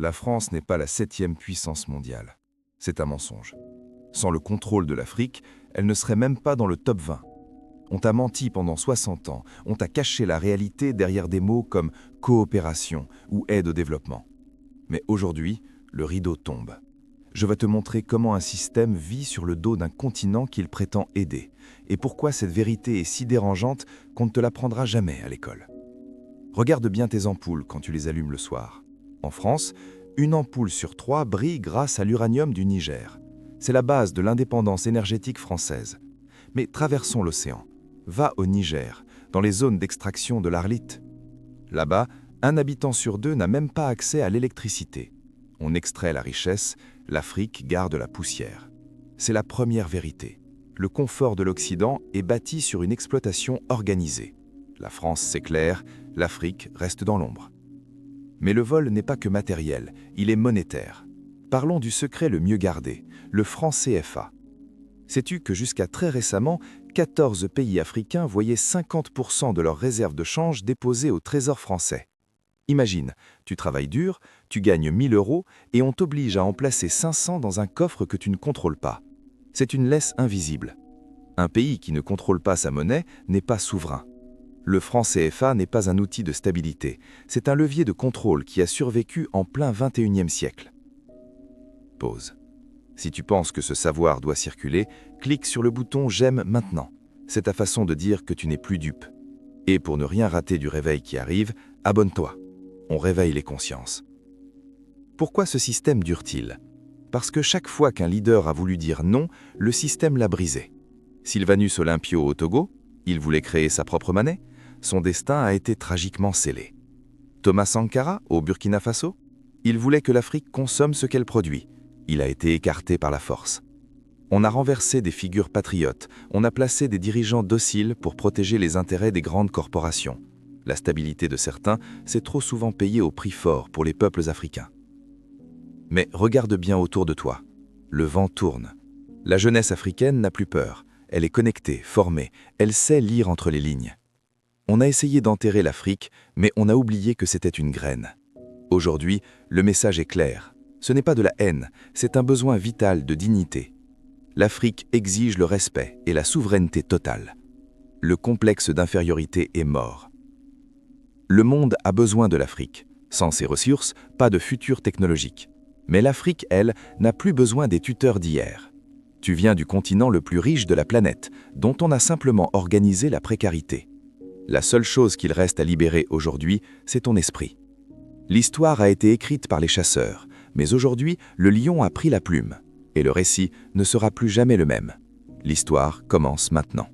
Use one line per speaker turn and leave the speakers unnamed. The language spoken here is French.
La France n'est pas la 7e puissance mondiale. C'est un mensonge. Sans le contrôle de l'Afrique, elle ne serait même pas dans le top 20. On t'a menti pendant 60 ans, on t'a caché la réalité derrière des mots comme coopération ou aide au développement. Mais aujourd'hui, le rideau tombe. Je vais te montrer comment un système vit sur le dos d'un continent qu'il prétend aider, et pourquoi cette vérité est si dérangeante qu'on ne te l'apprendra jamais à l'école. Regarde bien tes ampoules quand tu les allumes le soir. En France, une ampoule sur 3 brille grâce à l'uranium du Niger. C'est la base de l'indépendance énergétique française. Mais traversons l'océan. Va au Niger, dans les zones d'extraction de l'Arlit. Là-bas, un habitant sur 2 n'a même pas accès à l'électricité. On extrait la richesse, l'Afrique garde la poussière. C'est la première vérité. Le confort de l'Occident est bâti sur une exploitation organisée. La France s'éclaire, l'Afrique reste dans l'ombre. Mais le vol n'est pas que matériel, il est monétaire. Parlons du secret le mieux gardé, le franc CFA. Sais-tu que jusqu'à très récemment, 14 pays africains voyaient 50% de leurs réserves de change déposées au Trésor français? Imagine, tu travailles dur, tu gagnes 1000 € et on t'oblige à en placer 500 dans un coffre que tu ne contrôles pas. C'est une laisse invisible. Un pays qui ne contrôle pas sa monnaie n'est pas souverain. Le franc CFA n'est pas un outil de stabilité, c'est un levier de contrôle qui a survécu en plein 21e siècle. Pause. Si tu penses que ce savoir doit circuler, clique sur le bouton « J'aime maintenant ». C'est ta façon de dire que tu n'es plus dupe. Et pour ne rien rater du réveil qui arrive, abonne-toi. On réveille les consciences. Pourquoi ce système dure-t-il? Parce que chaque fois qu'un leader a voulu dire non, le système l'a brisé. Sylvanus Olympio au Togo, il voulait créer sa propre monnaie. Son destin a été tragiquement scellé. Thomas Sankara au Burkina Faso, il voulait que l'Afrique consomme ce qu'elle produit. Il a été écarté par la force. On a renversé des figures patriotes, on a placé des dirigeants dociles pour protéger les intérêts des grandes corporations. La stabilité de certains s'est trop souvent payée au prix fort pour les peuples africains. Mais regarde bien autour de toi. Le vent tourne. La jeunesse africaine n'a plus peur. Elle est connectée, formée, elle sait lire entre les lignes. On a essayé d'enterrer l'Afrique, mais on a oublié que c'était une graine. Aujourd'hui, le message est clair. Ce n'est pas de la haine, c'est un besoin vital de dignité. L'Afrique exige le respect et la souveraineté totale. Le complexe d'infériorité est mort. Le monde a besoin de l'Afrique. Sans ses ressources, pas de futur technologique. Mais l'Afrique, elle, n'a plus besoin des tuteurs d'hier. Tu viens du continent le plus riche de la planète, dont on a simplement organisé la précarité. La seule chose qu'il reste à libérer aujourd'hui, c'est ton esprit. L'histoire a été écrite par les chasseurs, mais aujourd'hui, le lion a pris la plume, et le récit ne sera plus jamais le même. L'histoire commence maintenant.